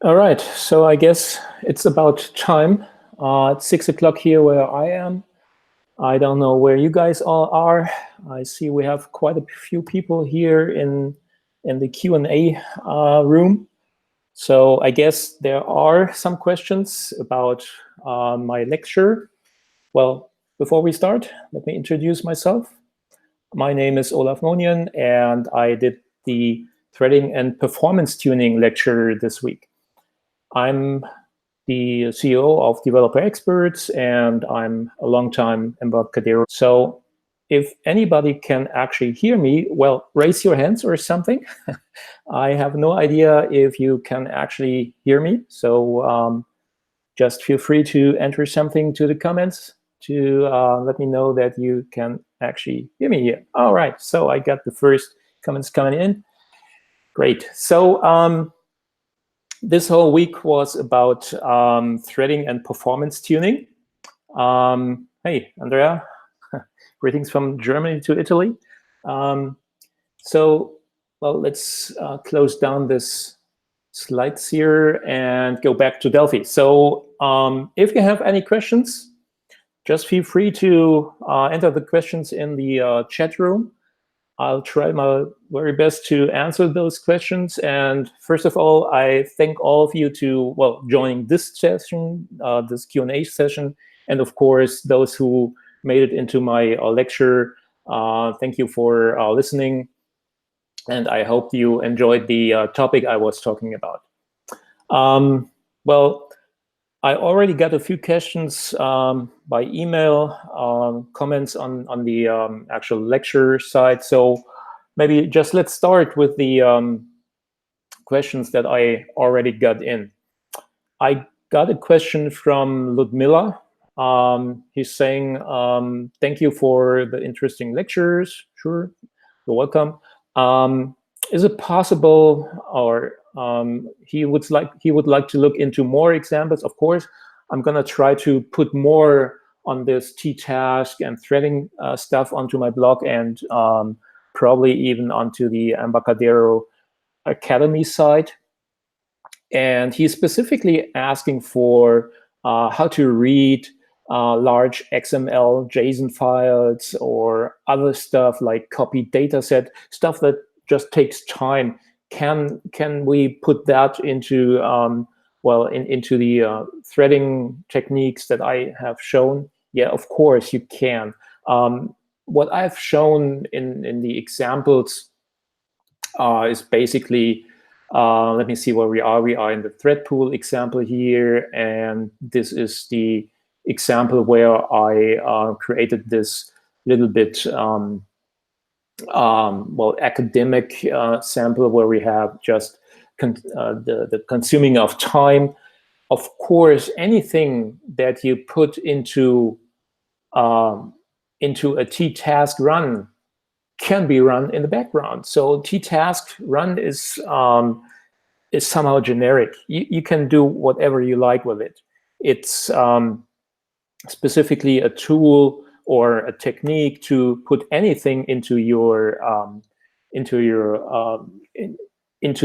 All right, so I guess it's about time. It's 6 o'clock here where I am. I don't know where you guys all are. I see we have quite a few people here in the Q&A room. So I guess there are some questions about my lecture. Well, before we start, let me introduce myself. My name is Olaf Monien, and I did the threading and performance tuning lecture this week. I'm the CEO of Developer Experts, and I'm a longtime Embarcadero. So if anybody can actually hear me, well, raise your hands or something. I have no idea if you can actually hear me. So just feel free to enter something to the comments to let me know that you can actually hear me here. All right, so I got the first comments coming in. Great. So this whole week was about threading and performance tuning. Hey, Andrea, greetings from Germany to Italy. So, well, let's close down this slides here and go back to Delphi. So if you have any questions, just feel free to enter the questions in the chat room. I'll try my very best to answer those questions. And first of all, I thank all of you to, well, joining this session, this Q&A session. And of course, those who made it into my lecture, thank you for listening. And I hope you enjoyed the topic I was talking about. Well, I already got a few questions by email, comments on the actual lecture side. So maybe just let's start with the questions that I already got in. I got a question from Ludmila. He's saying, thank you for the interesting lectures. Sure, you're welcome. Is it possible, or he would like to look into more examples? Of course, I'm going to try to put more on this T-task and threading stuff onto my blog, and probably even onto the Embarcadero Academy site. And he's specifically asking for how to read large XML JSON files or other stuff like copy dataset, stuff that just takes time. Can we put that into into the threading techniques that I have shown? Yeah, of course you can. What I've shown in the examples is basically, let me see where we are. We are in the thread pool example here, and this is the example where I created this little bit academic sample where we have just the consuming of time. Of course, anything that you put into a T-task run can be run in the background. So T-task run is somehow generic. You can do whatever you like with it. It's specifically a tool or a technique to put anything into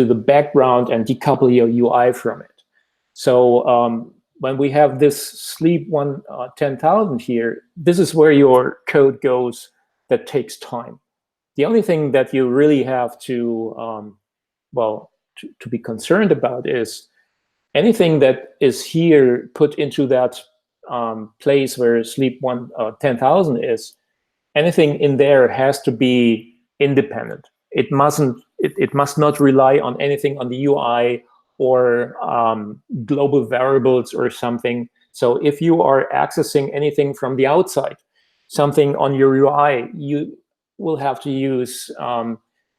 the background and decouple your UI from it. So when we have this sleep 10,000 here, this is where your code goes that takes time. The only thing that you really have to, to be concerned about is anything that is here put into that place where sleep 10,000 is. Anything in there has to be independent. It must not rely on anything on the UI or global variables or something. So if you are accessing anything from the outside, something on your UI, you will have to use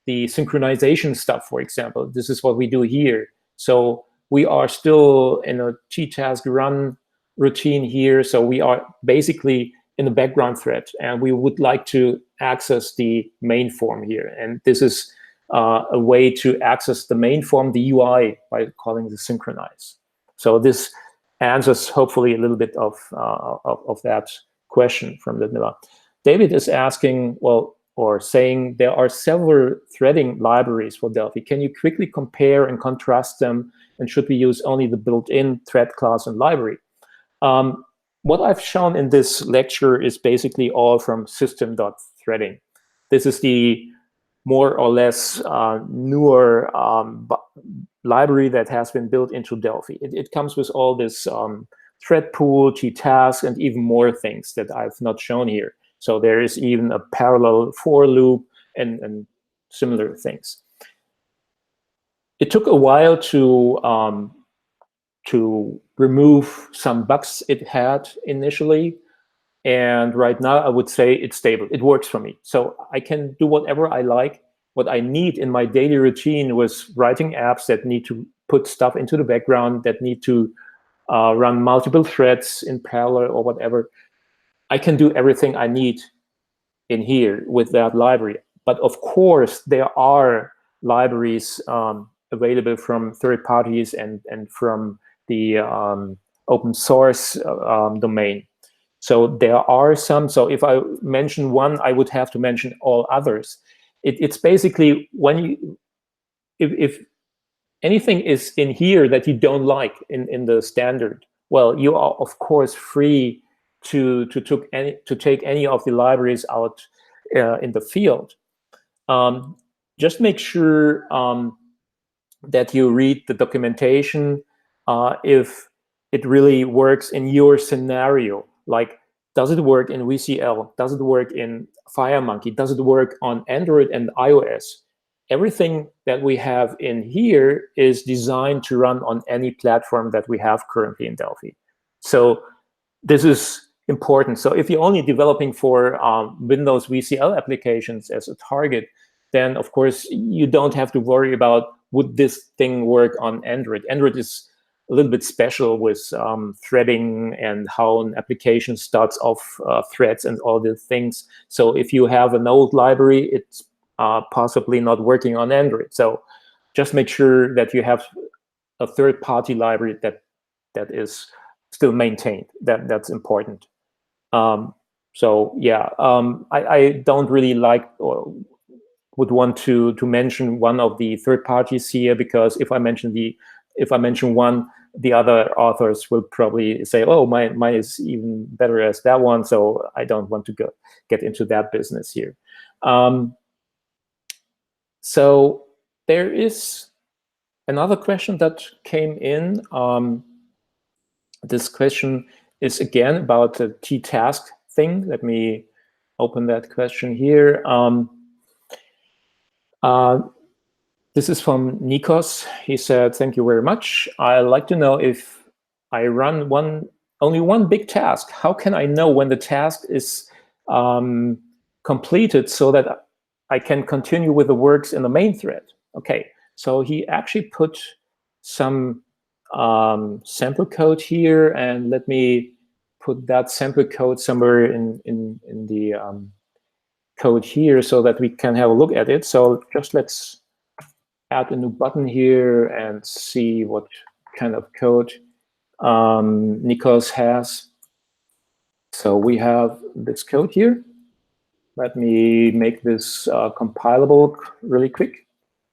the synchronization stuff, for example. This is what we do here. So we are still in a T-task run routine here. So we are basically in the background thread, and we would like to access the main form here. And this is a way to access the main form, the UI, by calling the synchronize. So this answers hopefully a little bit of that question from Ludmila. David is asking, well, or saying there are several threading libraries for Delphi. Can you quickly compare and contrast them? And should we use only the built-in thread class and library? What I've shown in this lecture is basically all from system.threading. This is the more or less newer library that has been built into Delphi. It comes with all this thread pool, t-task, and even more things that I've not shown here. So there is even a parallel for loop and similar things. It took a while to remove some bugs it had initially. And right now, I would say it's stable. It works for me. So I can do whatever I like. What I need in my daily routine was writing apps that need to put stuff into the background, that need to run multiple threads in parallel or whatever. I can do everything I need in here with that library. But of course, there are libraries available from third parties and from the open source domain. So there are some. So if I mention one, I would have to mention all others. It's basically when if anything is in here that you don't like in the standard, well, you are of course free to take any of the libraries out in the field. Just make sure that you read the documentation if it really works in your scenario. Like, does it work in VCL? Does it work in FireMonkey? Does it work on Android and iOS? Everything that we have in here is designed to run on any platform that we have currently in Delphi. So this is important. So if you're only developing for Windows VCL applications as a target, then of course you don't have to worry about would this thing work on Android. Android is a little bit special with threading and how an application starts off threads and all the things. So if you have an old library, it's possibly not working on Android. So just make sure that you have a third-party library that is still maintained. That's important. So yeah, I don't really like or would want to mention one of the third parties here, because if I mention one, the other authors will probably say, oh, mine is even better as that one, so I don't want to get into that business here. So there is another question that came in. This question is again about the t-task thing. Let me open that question here. This is from Nikos. He said, thank you very much. I'd like to know if I run only one big task, how can I know when the task is completed so that I can continue with the works in the main thread? Okay, so he actually put some sample code here, and let me put that sample code somewhere in the code here so that we can have a look at it. So just let's add a new button here and see what kind of code Nikos has. So we have this code here. Let me make this compilable really quick.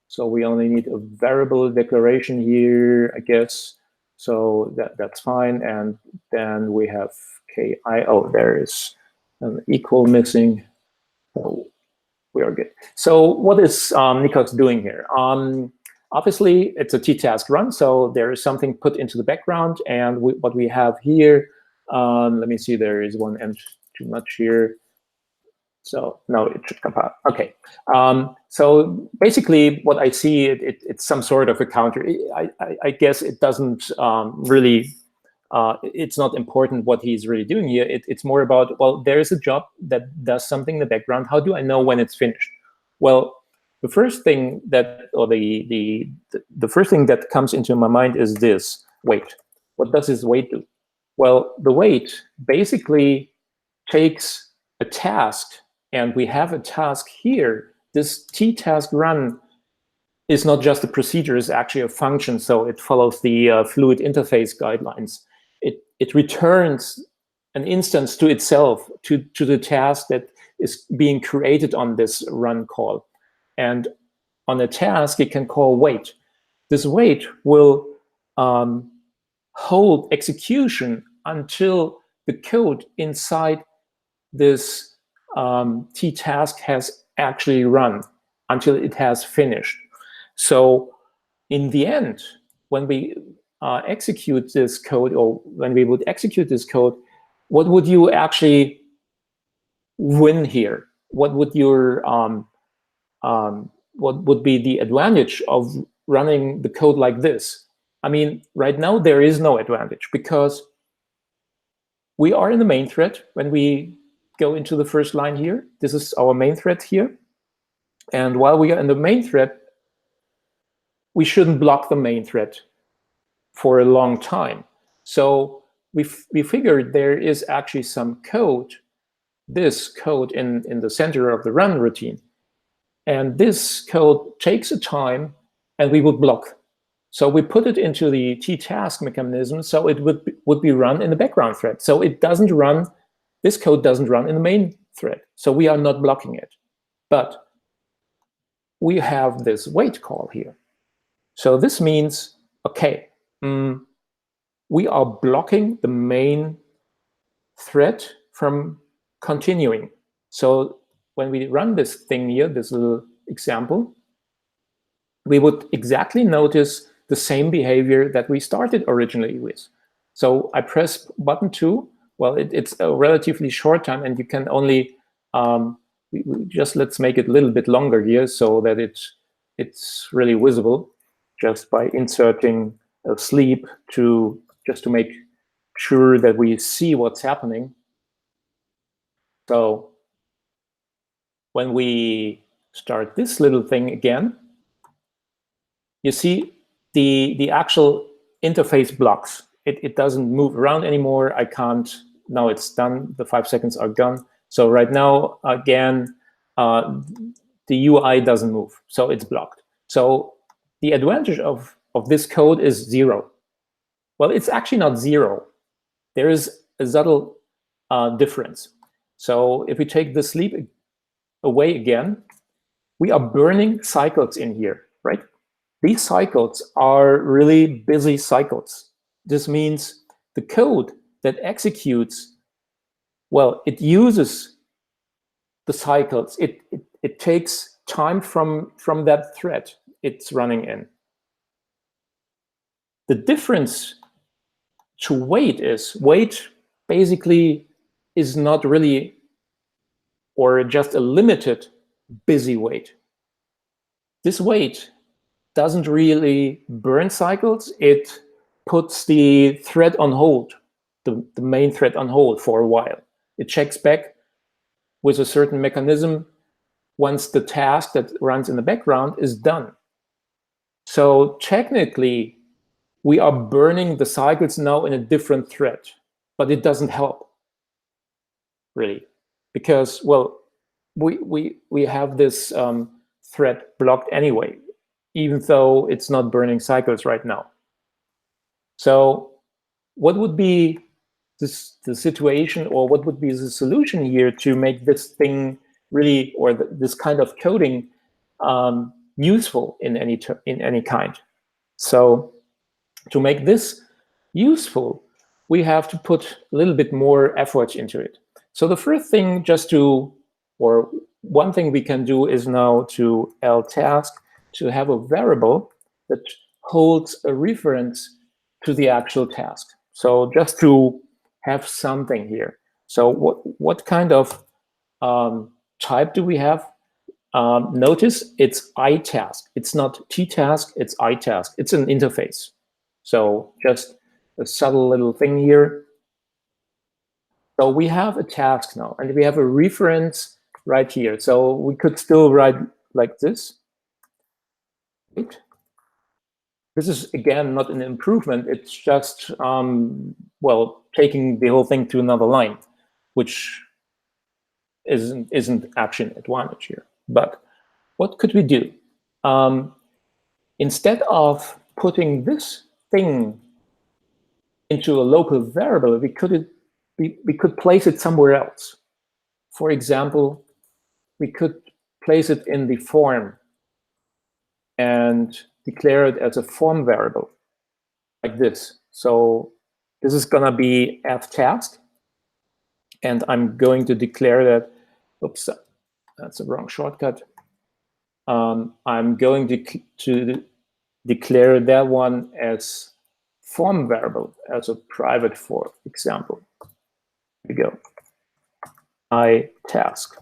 So we only need a variable declaration here, I guess. So that's fine. And then we have ki. Oh, there is an equal missing. So we are good. So what is Nikos doing here? Obviously, it's a t-task run, so there is something put into the background. And what we have here, let me see, there is one end too much here. So no, it should compile. Okay. So basically, what I see, it's some sort of a counter. I guess it doesn't really. It's not important what he's really doing here. It's more about, well, there is a job that does something in the background. How do I know when it's finished? Well, the first thing that, or the first thing that comes into my mind is this: wait. What does this wait do? Well, the wait basically takes a task, and we have a task here. This t-task run is not just a procedure; it's actually a function. So it follows the fluid interface guidelines. It returns an instance to itself, to the task that is being created on this run call. And on a task, it can call wait. This wait will hold execution until the code inside this T task has actually run, until it has finished. So in the end, when we execute this code, or when we would execute this code, what would you actually win here? What would your what would be the advantage of running the code like this? I mean, right now there is no advantage, because we are in the main thread. When we go into the first line here, this is our main thread here. And while we are in the main thread, we shouldn't block the main thread for a long time. So we figured there is actually some code, this code in the center of the run routine. And this code takes a time, and we would block. So we put it into the T-task mechanism, so it would be run in the background thread. So it doesn't run, this code doesn't run in the main thread. So we are not blocking it. But we have this wait call here. So this means, okay, we are blocking the main thread from continuing. So when we run this thing here, this little example, we would exactly notice the same behavior that we started originally with. So I press button 2. Well, it's a relatively short time, and you can only just let's make it a little bit longer here so that it's really visible, just by inserting a sleep just to make sure that we see what's happening. So when we start this little thing again, you see the actual interface blocks. It doesn't move around anymore. I can't, now it's done. The 5 seconds are gone. So right now, again, the UI doesn't move, so it's blocked. So the advantage of this code is 0. Well, it's actually not 0. There is a subtle difference. So if we take the sleep away again, we are burning cycles in here, right? These cycles are really busy cycles. This means the code that executes, well, it uses the cycles. It takes time from that thread it's running in. The difference to wait is, wait basically is not really, or just a limited busy wait. This wait doesn't really burn cycles. It puts the thread on hold, the main thread on hold for a while. It checks back with a certain mechanism once the task that runs in the background is done. So technically, we are burning the cycles now in a different thread, but it doesn't help, really, because, well, we have this thread blocked anyway, even though it's not burning cycles right now. So what would be the situation, or what would be the solution here to make this thing really, or this kind of coding useful in any kind? So to make this useful, we have to put a little bit more effort into it. So the first thing, or one thing we can do is now to ltask to have a variable that holds a reference to the actual task. So just to have something here. So what kind of type do we have? Notice it's iTask. It's not T-task, it's iTask. It's an interface. So just a subtle little thing here. So we have a task now, and we have a reference right here. So we could still write like this. Right? This is, again, not an improvement. It's just, well, taking the whole thing to another line, which isn't actually an advantage here. But what could we do? Instead of putting this thing into a local variable, we could place it somewhere else. For example, we could place it in the form and declare it as a form variable like this. So this is going to be ftask, and I'm going to declare that, oops, that's a wrong shortcut. I'm going to declare that one as form variable, as a private for example. Here we go. I task.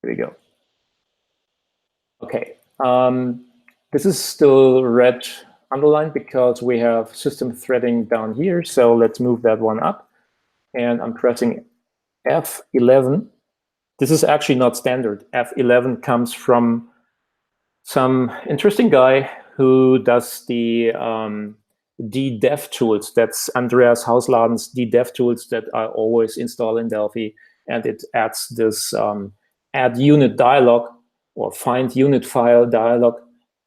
Here we go. Okay. This is still red underlined because we have system threading down here. So let's move that one up. And I'm pressing F11. This is actually not standard. F11 comes from some interesting guy who does the dev tools. That's Andreas Hausladen's dev tools that I always install in Delphi. And it adds this add unit dialog or find unit file dialog.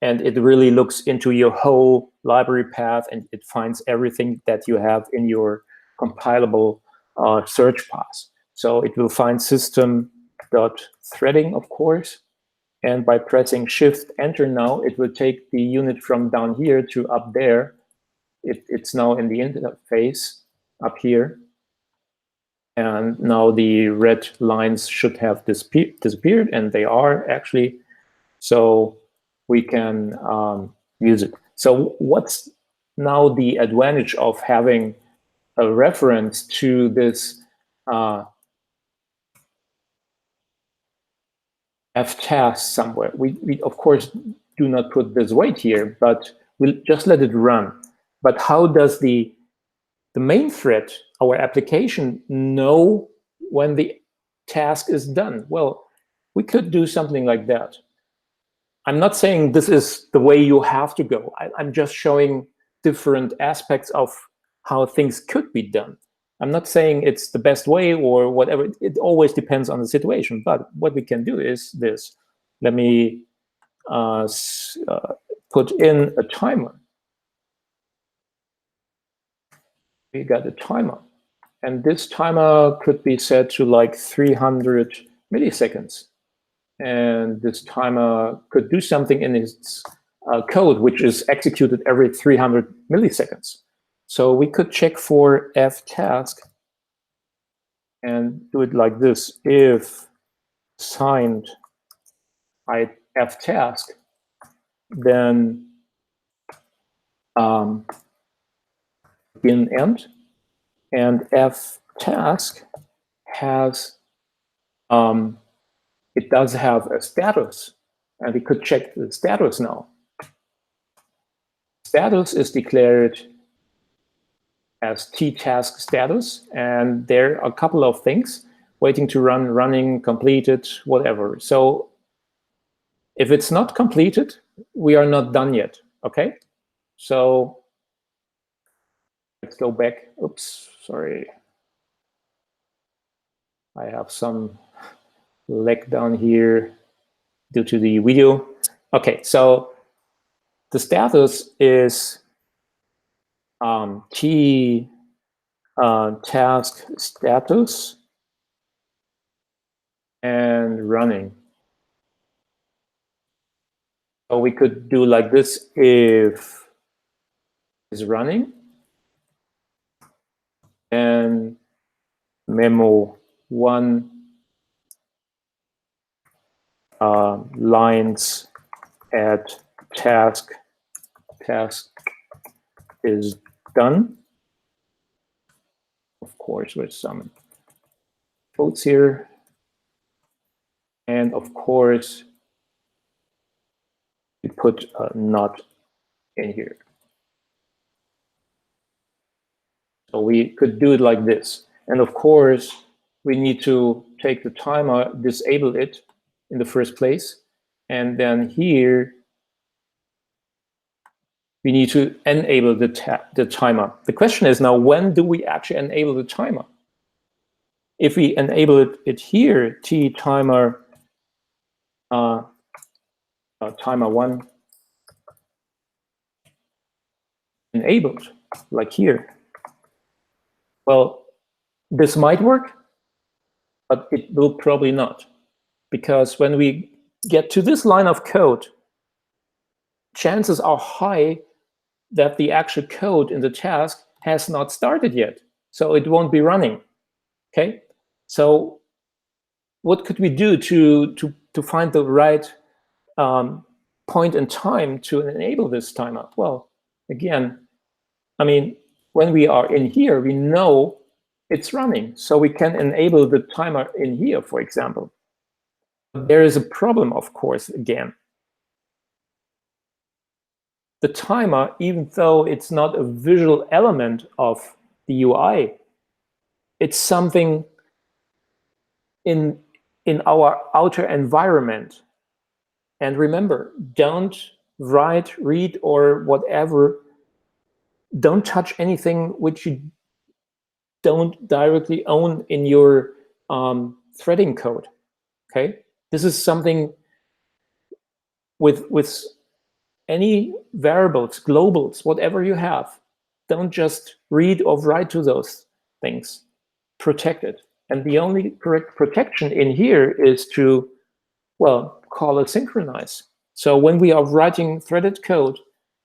And it really looks into your whole library path, and it finds everything that you have in your compilable search path. So it will find system.threading, of course. And by pressing Shift Enter now, it will take the unit from down here to up there. It's now in the interface up here. And now the red lines should have disappeared, and they are actually. So we can use it. So what's now the advantage of having a reference to this ftask somewhere? We of course do not put this weight here, but we'll just let it run. But how does the main thread, our application, know when the task is done? Well, we could do something like that. I'm not saying this is the way you have to go. I'm just showing different aspects of how things could be done. I'm not saying it's the best way or whatever. It always depends on the situation. But what we can do is this. Let me put in a timer. We got a timer. And this timer could be set to like 300 milliseconds. And this timer could do something in its code, which is executed every 300 milliseconds. So we could check for ftask and do it like this. If signed ftask, then begin end. And ftask has it does have a status, and we could check the status now. Status is declared as t-task status, and there are a couple of things: waiting to run, running, completed, whatever. So if it's not completed, we are not done yet, okay? So let's go back. Oops, sorry. I have some lag down here due to the video. Okay, so the status is t task status and running. So we could do like this: if is running, and memo 1 lines at task is done, of course with some quotes here, and of course we put a not in here. So we could do it like this. And of course we need to take the timer, disable it in the first place, and then here we need to enable the timer. The question is now, when do we actually enable the timer? If we enable it here, t timer timer 1 enabled, like here. Well, This might work, but it will probably not. Because when we get to this line of code, chances are high that the actual code in the task has not started yet. So it won't be running. Okay? So what could we do to find the right point in time to enable this timer? Well, again, I mean, when we are in here, we know it's running. So we can enable the timer in here, for example. There is a problem, of course, again. The timer, even though it's not a visual element of the UI, it's something in our outer environment. And remember, don't write, read, or whatever. Don't touch anything which you don't directly own in your threading code. Okay, this is something with any variables, globals, whatever you have. Don't just read or write to those things. Protect it. And the only correct protection in here is to, well, call it synchronize. So when we are writing threaded code,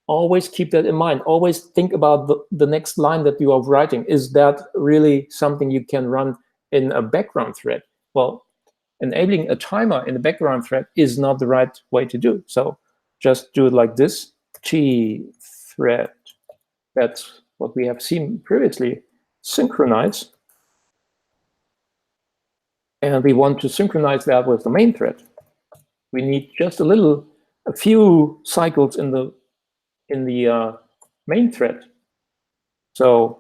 always keep that in mind. Always think about the next line that you are writing. Is that really something you can run in a background thread? Well, enabling a timer in the background thread is not the right way to do. So just do it like this, T-thread. That's what we have seen previously. Synchronize. And we want to synchronize that with the main thread. We need just a few cycles in the main thread. So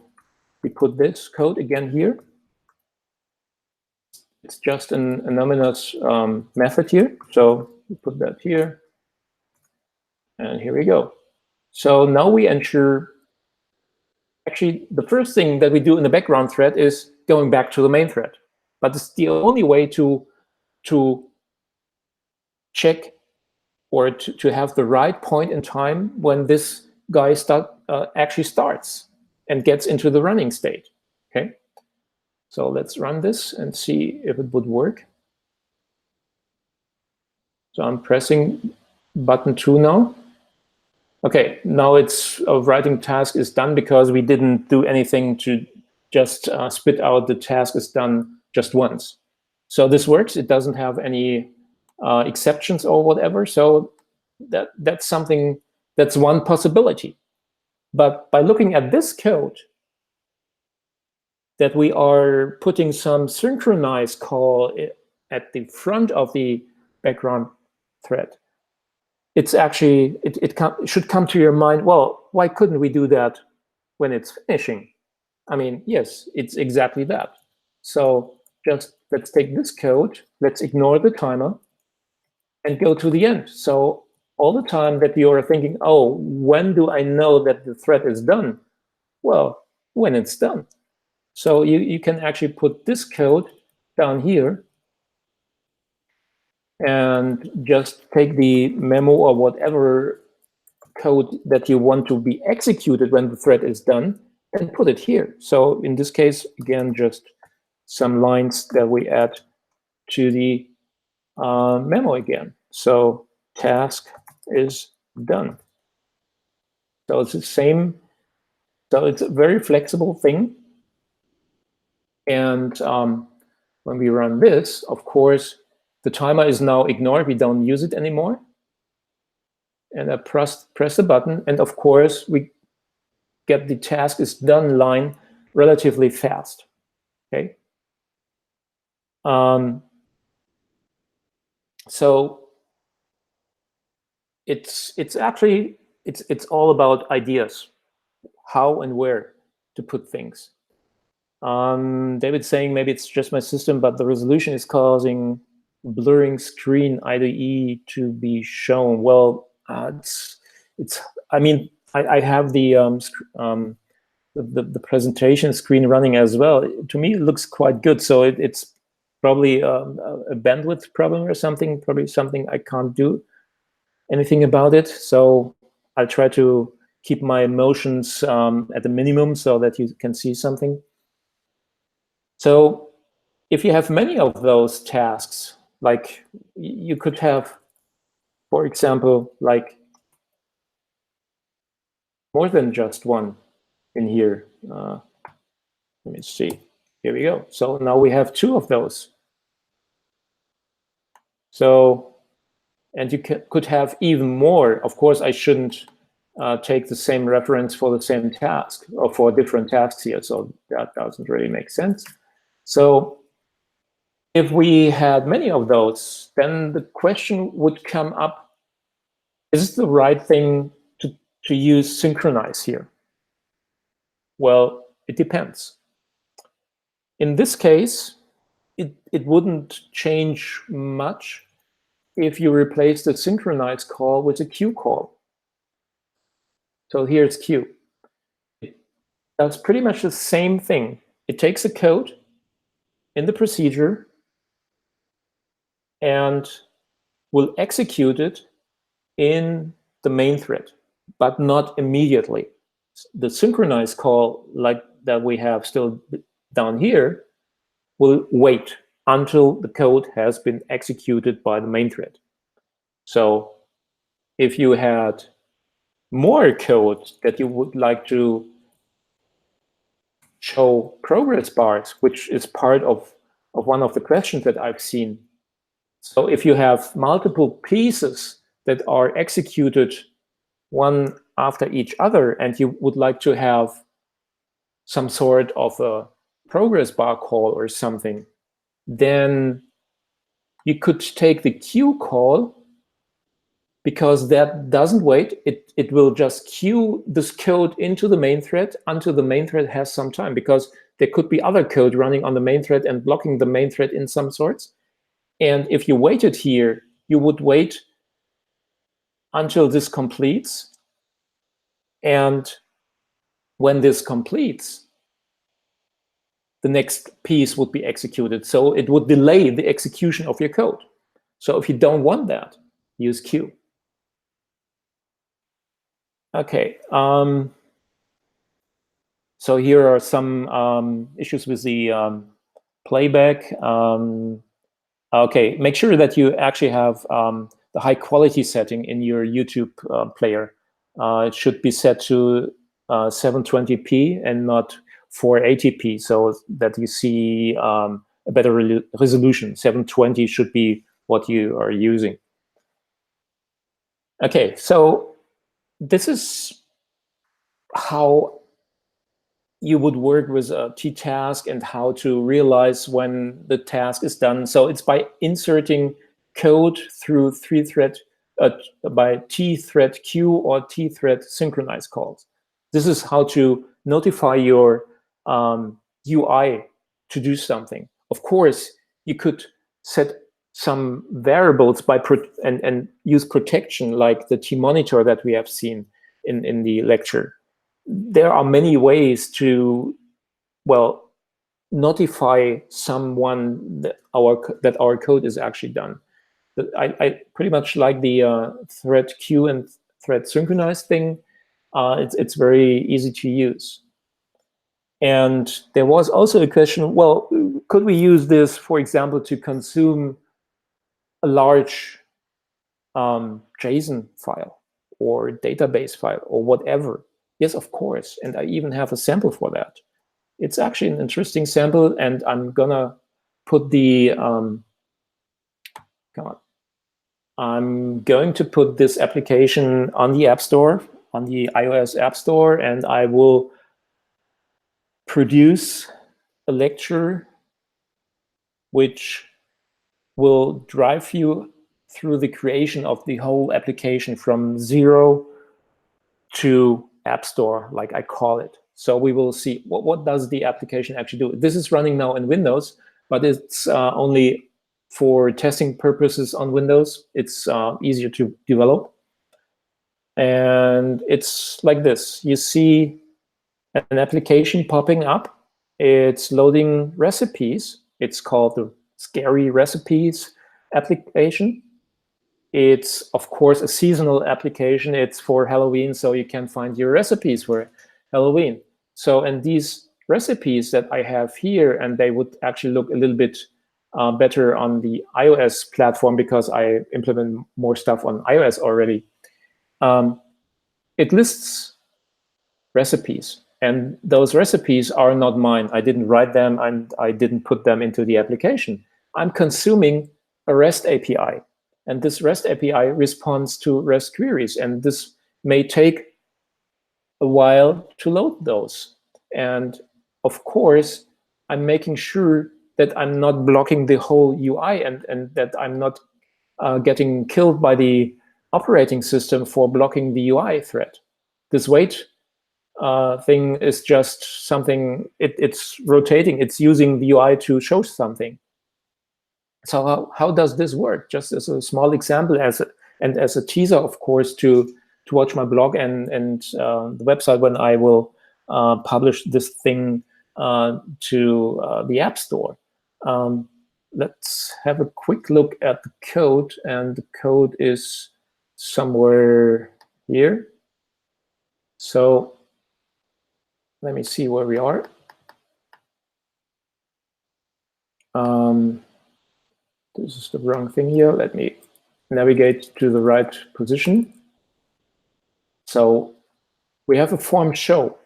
we put this code again here. It's just an anonymous method here. So we put that here. And here we go. So now we ensure, actually, the first thing that we do in the background thread is going back to the main thread. But it's the only way to check or to have the right point in time when this guy actually starts and gets into the running state. Okay, so let's run this and see if it would work. So I'm pressing button 2 now. Okay, now it's a writing task is done because we didn't do anything to just spit out the task is done just once. So this works. It doesn't have any exceptions or whatever. So that's something, that's one possibility. But by looking at this code, that we are putting some synchronize call at the front of the background thread, it's actually, it should come to your mind, well, why couldn't we do that when it's finishing? I mean, yes, it's exactly that. So just let's take this code, let's ignore the timer, and go to the end. So all the time that you're thinking, oh, when do I know that the thread is done? Well, when it's done. So you can actually put this code down here and just take the memo or whatever code that you want to be executed when the thread is done and put it here. So in this case, again, just some lines that we add to the memo again. So task is done. So it's the same. So it's a very flexible thing. And when we run this, of course, the timer is now ignored. We don't use it anymore. And I press the button. And of course, we get the task is done line relatively fast. Okay. So it's actually, it's all about ideas, how and where to put things. David's saying maybe it's just my system, but the resolution is causing blurring screen IDE to be shown. Well, it's. I mean, I have the presentation screen running as well. To me, it looks quite good. So it's probably a bandwidth problem or something. Probably something I can't do anything about it. So I'll try to keep my motions at the minimum so that you can see something. So if you have many of those tasks, like you could have, for example, like more than just one in here. Let me see. Here we go. So now we have 2 of those. So, and you could have even more. Of course, I shouldn't take the same reference for the same task or for different tasks here. So that doesn't really make sense. So if we had many of those, then the question would come up, is it the right thing to use synchronize here? Well, it depends. In this case, it wouldn't change much if you replace the synchronize call with a queue call. So here's queue. It does pretty much the same thing. It takes a code in the procedure and will execute it in the main thread, but not immediately. The synchronize call, like that we have still down here, will wait until the code has been executed by the main thread. So if you had more code that you would like to show progress bars, which is part of one of the questions that I've seen. So if you have multiple pieces that are executed one after each other, and you would like to have some sort of a progress bar call or something, then you could take the queue call, because that doesn't wait. It will just queue this code into the main thread until the main thread has some time, because there could be other code running on the main thread and blocking the main thread in some sorts. And if you waited here, you would wait until this completes. And when this completes, the next piece would be executed. So it would delay the execution of your code. So if you don't want that, use queue. Okay. So here are some issues with the playback. Okay, make sure that you actually have the high quality setting in your YouTube player. It should be set to 720p and not 480p, so that you see a better resolution. 720 should be what you are using. Okay, so this is how you would work with a t-task and how to realize when the task is done. So it's by inserting code through by t-thread queue or t-thread synchronize calls. This is how to notify your UI to do something. Of course, you could set some variables and use protection, like the t-monitor that we have seen in the lecture. There are many ways to, well, notify someone that our code is actually done. I pretty much like the thread queue and thread synchronize thing. It's very easy to use. And there was also a question, well, could we use this, for example, to consume a large JSON file or database file or whatever? Yes, of course. And I even have a sample for that. It's actually an interesting sample, and I'm gonna put the I'm going to put this application on the App Store, on the iOS App Store, and I will produce a lecture which will drive you through the creation of the whole application from 0 to App Store, like I call it. So we will see what does the application actually do. This is running now in Windows, but it's only for testing purposes on Windows. It's easier to develop. And it's like this. You see an application popping up. It's loading recipes. It's called the Scary Recipes application. It's, of course, a seasonal application. It's for Halloween, so you can find your recipes for Halloween. So, and these recipes that I have here, and they would actually look a little bit better on the iOS platform because I implement more stuff on iOS already. It lists recipes, and those recipes are not mine. I didn't write them, and I didn't put them into the application. I'm consuming a REST API, and this REST API responds to REST queries, and this may take a while to load those. And of course, I'm making sure that I'm not blocking the whole UI, and that I'm not getting killed by the operating system for blocking the UI thread. This wait thing is just something, it's rotating, it's using the UI to show something. So how does this work? Just as a small example, and as a teaser, of course, to watch my blog and the website when I will publish this thing to the App Store. Let's have a quick look at the code, and the code is somewhere here. So let me see where we are. This is the wrong thing here. Let me navigate to the right position. So we have a form show.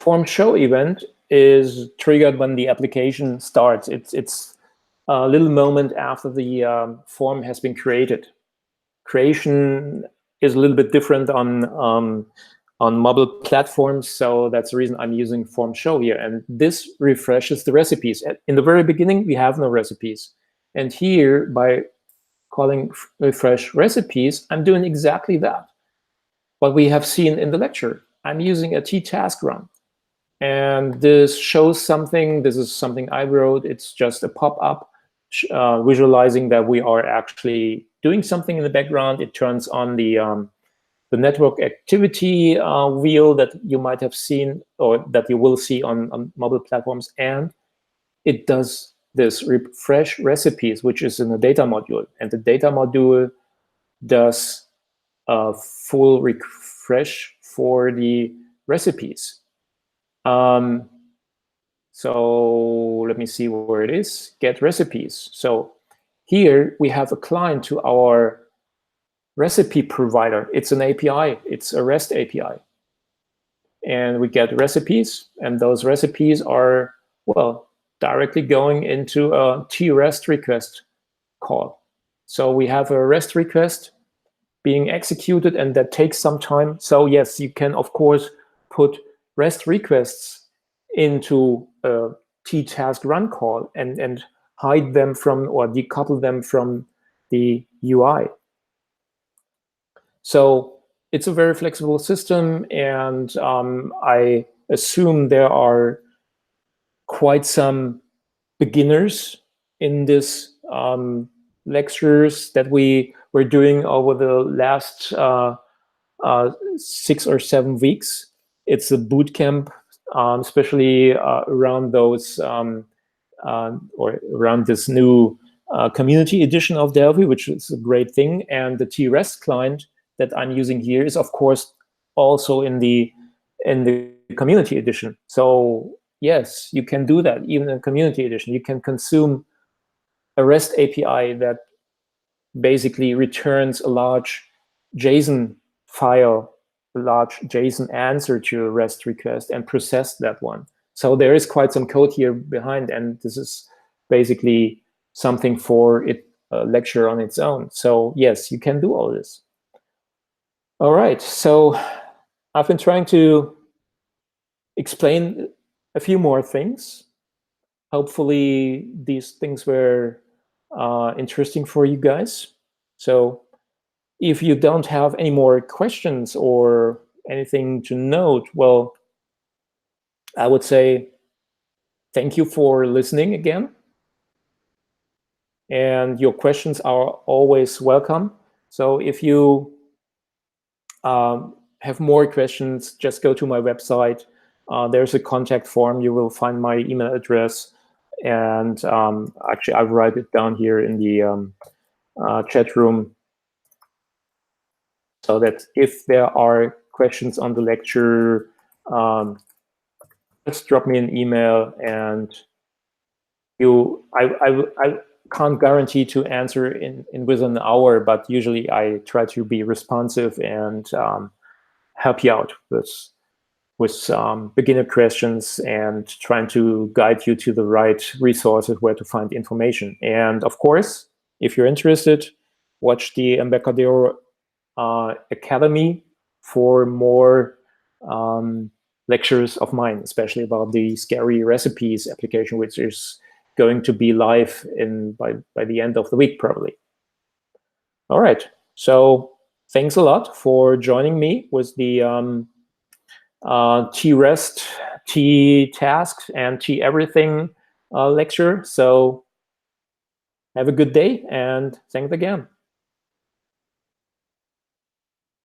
Form show event is triggered when the application starts. It's a little moment after the form has been created. Creation is a little bit different on mobile platforms, so that's the reason I'm using form show here. And this refreshes the recipes. In the very beginning, we have no recipes. And here, by calling refresh recipes, I'm doing exactly that. What we have seen in the lecture. I'm using a t-task run. And this shows something. This is something I wrote. It's just a pop-up visualizing that we are actually doing something in the background. It turns on the network activity wheel that you might have seen, or that you will see on mobile platforms. And it does this refresh recipes, which is in the data module. And the data module does a full refresh for the recipes. So let me see where it is. Get recipes. So here we have a client to our recipe provider. It's an API. It's a REST API. And we get recipes, and those recipes are, well, directly going into a t-rest request call. So we have a REST request being executed, and that takes some time. So yes, you can, of course, put REST requests into a t-task run call and hide them from, or decouple them from the UI. So it's a very flexible system, and I assume there are quite some beginners in this lectures that we were doing over the last 6 or 7 weeks. It's a boot camp, especially around those or around this new community edition of Delphi, which is a great thing. And the t-rest client that I'm using here is, of course, also in the community edition. So yes, you can do that even in community edition. You can consume a REST API that basically returns a large JSON file, a large JSON answer to a REST request, and process that one. So there is quite some code here behind, and this is basically something for a lecture on its own. So yes, you can do all this. All right, so I've been trying to explain a few more things. Hopefully these things were interesting for you guys. So if you don't have any more questions or anything to note, well, I would say thank you for listening again. And your questions are always welcome. So if you have more questions, just go to my website. There's a contact form. You will find my email address. And actually, I'll write it down here in the chat room, so that if there are questions on the lecture, just drop me an email, and I can't guarantee to answer in within an hour, but usually I try to be responsive and help you out with beginner questions and trying to guide you to the right resources where to find information. And of course, if you're interested, watch the Embarcadero Academy for more lectures of mine, especially about the scary recipes application, which is going to be live by the end of the week, probably. All right. So thanks a lot for joining me with the T-Rest, T-Tasks, and T-Everything lecture. So have a good day, and thanks again.